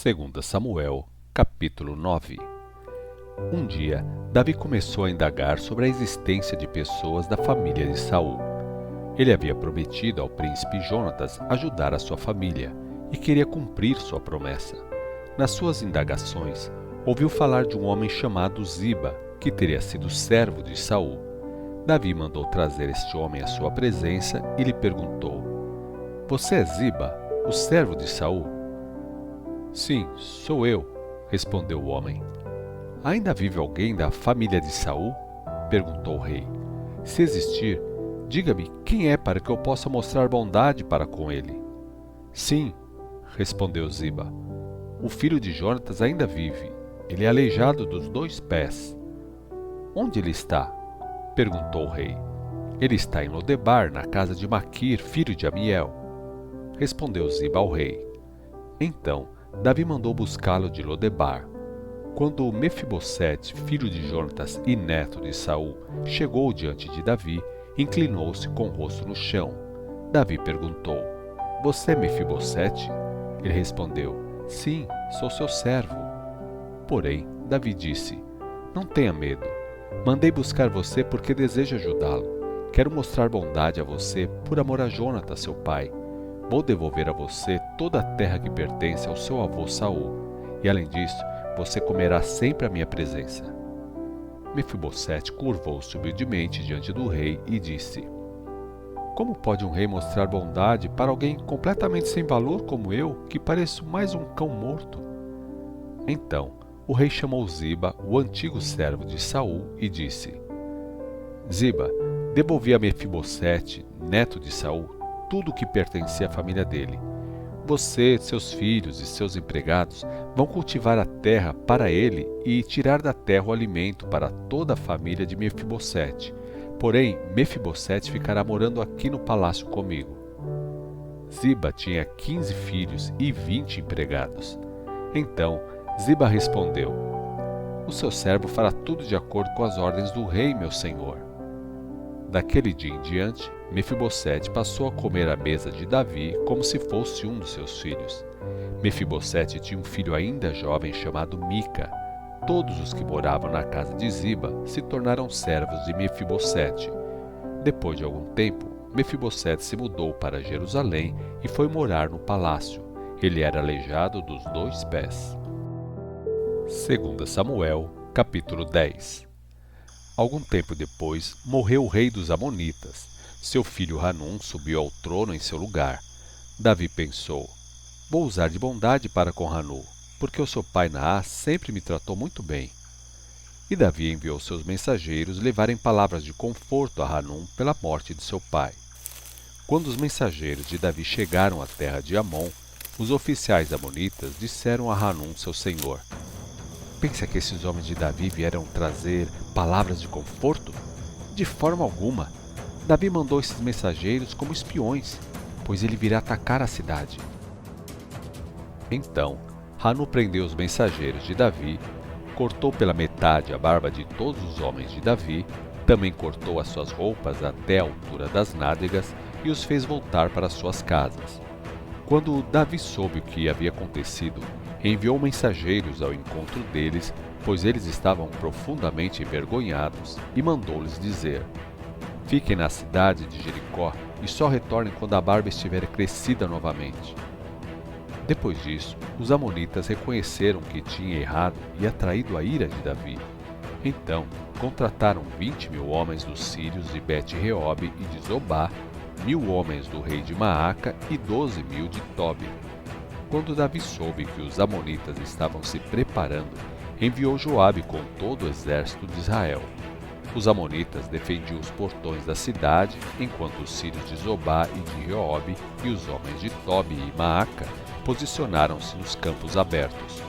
2 Samuel, capítulo 9. Um dia, Davi começou a indagar sobre a existência de pessoas da família de Saul. Ele havia prometido ao príncipe Jonatas ajudar a sua família e queria cumprir sua promessa. Nas suas indagações, ouviu falar de um homem chamado Ziba, que teria sido servo de Saul. Davi mandou trazer este homem à sua presença e lhe perguntou: "Você é Ziba, o servo de Saul?" "Sim, sou eu", respondeu o homem. "Ainda vive alguém da família de Saul?" perguntou o rei. "Se existir, diga-me quem é para que eu possa mostrar bondade para com ele." "Sim", respondeu Ziba, "o filho de Jonatas ainda vive. Ele é aleijado dos 2 pés." "Onde ele está?" perguntou o rei. "Ele está em Lodebar, na casa de Maquir, filho de Amiel", respondeu Ziba ao rei. Então Davi mandou buscá-lo de Lodebar. Quando Mefibosete, filho de Jonatas e neto de Saul, chegou diante de Davi, inclinou-se com o rosto no chão. Davi perguntou: "Você é Mefibosete?" Ele respondeu: "Sim, sou seu servo." Porém, Davi disse: "Não tenha medo. Mandei buscar você porque desejo ajudá-lo. Quero mostrar bondade a você por amor a Jonatas, seu pai. Vou devolver a você toda a terra que pertence ao seu avô Saul, e além disso, você comerá sempre à minha presença." Mefibosete curvou-se humildemente diante do rei e disse: "Como pode um rei mostrar bondade para alguém completamente sem valor como eu, que pareço mais um cão morto?" Então o rei chamou Ziba, o antigo servo de Saul, e disse: "Ziba, devolvi a Mefibosete, neto de Saul, tudo o que pertencia à família dele. Você, seus filhos e seus empregados vão cultivar a terra para ele e tirar da terra o alimento para toda a família de Mefibosete. Porém, Mefibosete ficará morando aqui no palácio comigo." Ziba tinha 15 filhos e 20 empregados. Então Ziba respondeu: "O seu servo fará tudo de acordo com as ordens do rei, meu senhor." Daquele dia em diante, Mefibosete passou a comer à mesa de Davi como se fosse um dos seus filhos. Mefibosete tinha um filho ainda jovem chamado Mica. Todos os que moravam na casa de Ziba se tornaram servos de Mefibosete. Depois de algum tempo, Mefibosete se mudou para Jerusalém e foi morar no palácio. Ele era aleijado dos 2 pés. 2 Samuel, capítulo 10. Algum tempo depois, morreu o rei dos Amonitas. Seu filho Hanum subiu ao trono em seu lugar. Davi pensou: "Vou usar de bondade para com Hanum, porque o seu pai Naás sempre me tratou muito bem." E Davi enviou seus mensageiros levarem palavras de conforto a Hanum pela morte de seu pai. Quando os mensageiros de Davi chegaram à terra de Amon, os oficiais amonitas disseram a Hanum, seu senhor: "Pensa que esses homens de Davi vieram trazer palavras de conforto? De forma alguma. Davi mandou esses mensageiros como espiões, pois ele virá atacar a cidade." Então Hanum prendeu os mensageiros de Davi, cortou pela metade a barba de todos os homens de Davi, também cortou as suas roupas até a altura das nádegas e os fez voltar para suas casas. Quando Davi soube o que havia acontecido, enviou mensageiros ao encontro deles, pois eles estavam profundamente envergonhados, e mandou-lhes dizer: "Fiquem na cidade de Jericó e só retornem quando a barba estiver crescida novamente." Depois disso, os amonitas reconheceram que tinha errado e atraído a ira de Davi. Então contrataram 20.000 homens dos sírios de Bet-Reobe e de Zobá, 1.000 homens do rei de Maaca e 12.000 de Tobi. Quando Davi soube que os amonitas estavam se preparando, enviou Joabe com todo o exército de Israel. Os amonitas defendiam os portões da cidade, enquanto os sírios de Zobá e de Reobe e os homens de Tobi e Maaca posicionaram-se nos campos abertos.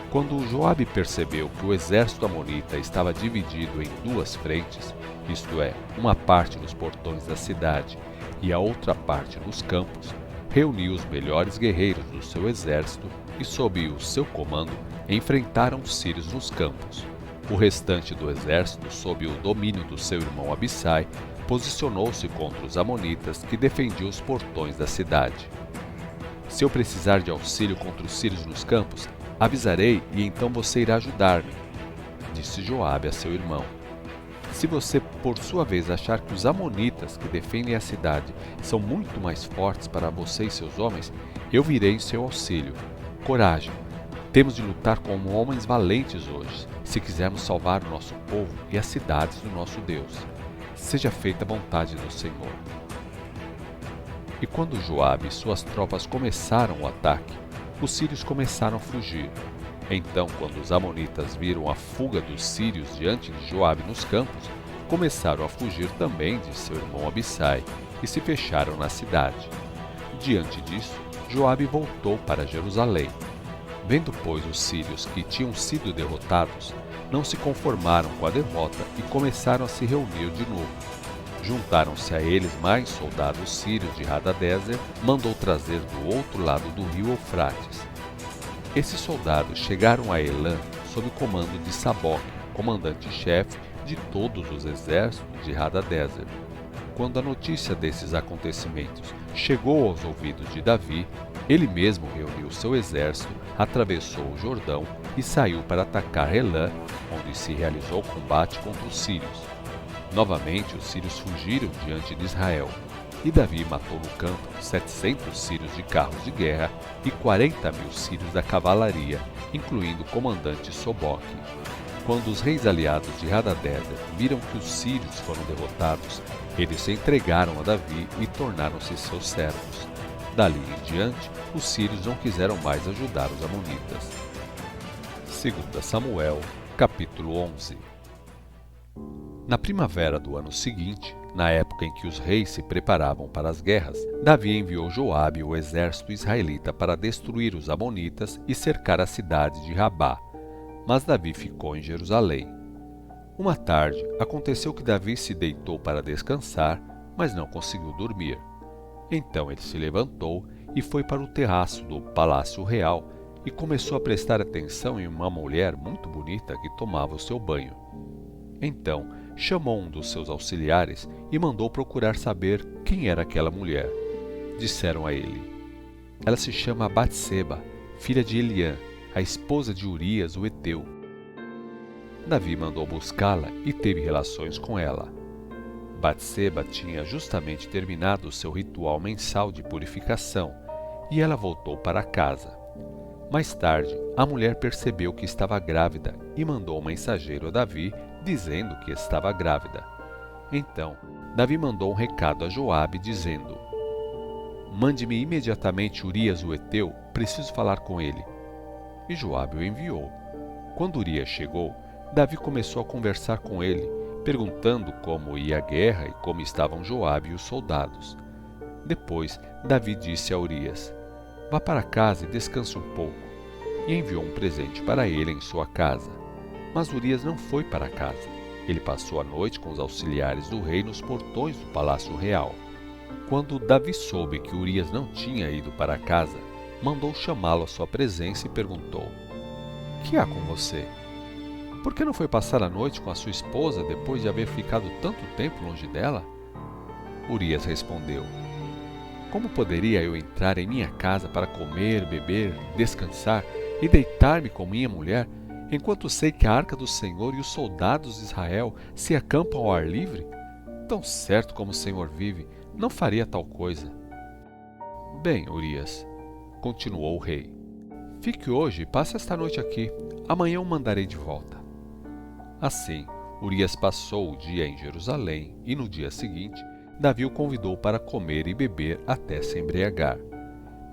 Quando Joabe percebeu que o exército amonita estava dividido em 2 frentes, isto é, uma parte nos portões da cidade e a outra parte nos campos, reuniu os melhores guerreiros do seu exército e, sob o seu comando, enfrentaram os sírios nos campos. O restante do exército, sob o domínio do seu irmão Abissai, posicionou-se contra os amonitas que defendiam os portões da cidade. Se eu precisar de auxílio contra os sírios nos campos, avisarei e então você irá ajudar-me, disse Joabe a seu irmão. Se você, por sua vez, achar que os amonitas que defendem a cidade são muito mais fortes para você e seus homens, eu virei em seu auxílio. Coragem! Temos de lutar como homens valentes hoje, se quisermos salvar o nosso povo e as cidades do nosso Deus. Seja feita a vontade do Senhor. E quando Joabe e suas tropas começaram o ataque, os sírios começaram a fugir. Então, quando os amonitas viram a fuga dos sírios diante de Joabe nos campos, começaram a fugir também de seu irmão Abissai e se fecharam na cidade. Diante disso, Joabe voltou para Jerusalém. Vendo, pois, os sírios que tinham sido derrotados, não se conformaram com a derrota e começaram a se reunir de novo. Juntaram-se a eles mais soldados sírios de Hadadezer, mandou trazer do outro lado do rio Eufrates. Esses soldados chegaram a Elã sob o comando de Saboque, comandante-chefe de todos os exércitos de Hadadezer. Quando a notícia desses acontecimentos chegou aos ouvidos de Davi, ele mesmo reuniu seu exército, atravessou o Jordão e saiu para atacar Elã, onde se realizou o combate contra os sírios. Novamente os sírios fugiram diante de Israel, e Davi matou no campo 700 sírios de carros de guerra e 40.000 sírios da cavalaria, incluindo o comandante Soboque. Quando os reis aliados de Hadadezer viram que os sírios foram derrotados, eles se entregaram a Davi e tornaram-se seus servos. Dali em diante, os sírios não quiseram mais ajudar os amonitas. 2 Samuel, capítulo 11. Na primavera do ano seguinte, na época em que os reis se preparavam para as guerras, Davi enviou Joabe o exército israelita para destruir os amonitas e cercar a cidade de Rabá. Mas Davi ficou em Jerusalém. Uma tarde, aconteceu que Davi se deitou para descansar, mas não conseguiu dormir. Então ele se levantou e foi para o terraço do palácio real e começou a prestar atenção em uma mulher muito bonita que tomava o seu banho. Então chamou um dos seus auxiliares e mandou procurar saber quem era aquela mulher. Disseram a ele: ela se chama Batseba, filha de Eliã, a esposa de Urias o Heteu. Davi mandou buscá-la e teve relações com ela. Batseba tinha justamente terminado o seu ritual mensal de purificação e ela voltou para casa. Mais tarde, a mulher percebeu que estava grávida e mandou um mensageiro a Davi dizendo que estava grávida. Então, Davi mandou um recado a Joabe dizendo: mande-me imediatamente Urias o Heteu, preciso falar com ele. E Joabe o enviou. Quando Urias chegou, Davi começou a conversar com ele, perguntando como ia a guerra e como estavam Joabe e os soldados. Depois, Davi disse a Urias: vá para casa e descanse um pouco, e enviou um presente para ele em sua casa. Mas Urias não foi para casa. Ele passou a noite com os auxiliares do rei nos portões do palácio real. Quando Davi soube que Urias não tinha ido para casa, mandou chamá-lo à sua presença e perguntou: que há com você? Por que não foi passar a noite com a sua esposa depois de haver ficado tanto tempo longe dela? Urias respondeu: como poderia eu entrar em minha casa para comer, beber, descansar e deitar-me com minha mulher, enquanto sei que a arca do Senhor e os soldados de Israel se acampam ao ar livre? Tão certo como o Senhor vive, não faria tal coisa. Bem, Urias, continuou o rei, fique hoje e passe esta noite aqui. Amanhã o mandarei de volta. Assim, Urias passou o dia em Jerusalém e no dia seguinte, Davi o convidou para comer e beber até se embriagar.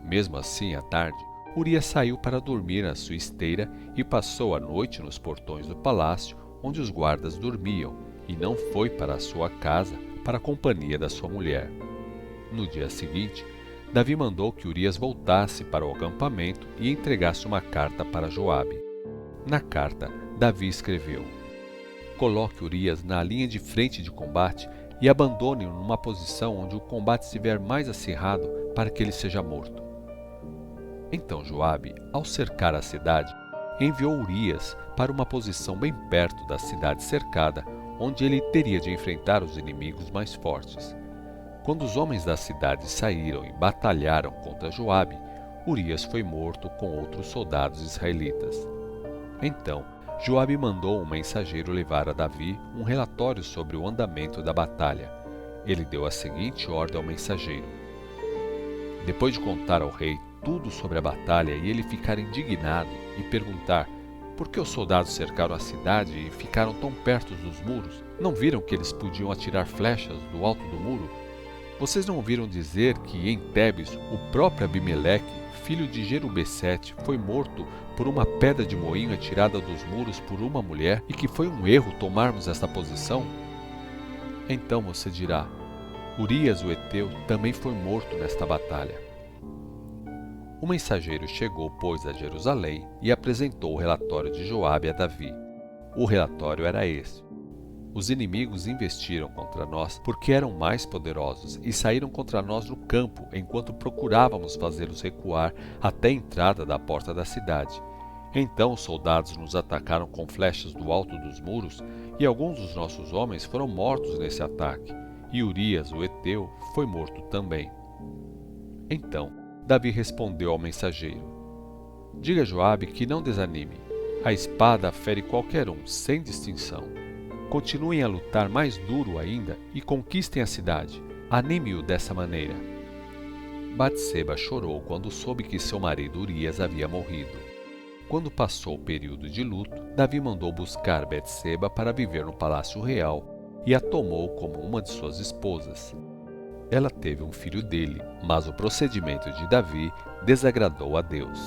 Mesmo assim, à tarde, Urias saiu para dormir na sua esteira e passou a noite nos portões do palácio, onde os guardas dormiam, e não foi para a sua casa para a companhia da sua mulher. No dia seguinte, Davi mandou que Urias voltasse para o acampamento e entregasse uma carta para Joabe. Na carta, Davi escreveu: coloque Urias na linha de frente de combate e abandone-o numa posição onde o combate estiver mais acirrado para que ele seja morto. Então Joabe, ao cercar a cidade, enviou Urias para uma posição bem perto da cidade cercada, onde ele teria de enfrentar os inimigos mais fortes. Quando os homens da cidade saíram e batalharam contra Joabe, Urias foi morto com outros soldados israelitas. Então, Joabe mandou um mensageiro levar a Davi um relatório sobre o andamento da batalha. Ele deu a seguinte ordem ao mensageiro: depois de contar ao rei tudo sobre a batalha e ele ficar indignado e perguntar por que os soldados cercaram a cidade e ficaram tão perto dos muros, não viram que eles podiam atirar flechas do alto do muro? Vocês não ouviram dizer que em Tebes o próprio Abimeleque, filho de Jerubessete, foi morto por uma pedra de moinho atirada dos muros por uma mulher e que foi um erro tomarmos esta posição? Então você dirá: Urias o Heteu também foi morto nesta batalha. O mensageiro chegou, pois, a Jerusalém e apresentou o relatório de Joabe a Davi. O relatório era esse: os inimigos investiram contra nós porque eram mais poderosos e saíram contra nós no campo enquanto procurávamos fazê-los recuar até a entrada da porta da cidade. Então os soldados nos atacaram com flechas do alto dos muros e alguns dos nossos homens foram mortos nesse ataque, e Urias o Heteu foi morto também. Então Davi respondeu ao mensageiro: diga a Joabe que não desanime. A espada fere qualquer um, sem distinção. Continuem a lutar mais duro ainda e conquistem a cidade. Anime-o dessa maneira. Batseba chorou quando soube que seu marido Urias havia morrido. Quando passou o período de luto, Davi mandou buscar Batseba para viver no palácio real e a tomou como uma de suas esposas. Ela teve um filho dele, mas o procedimento de Davi desagradou a Deus.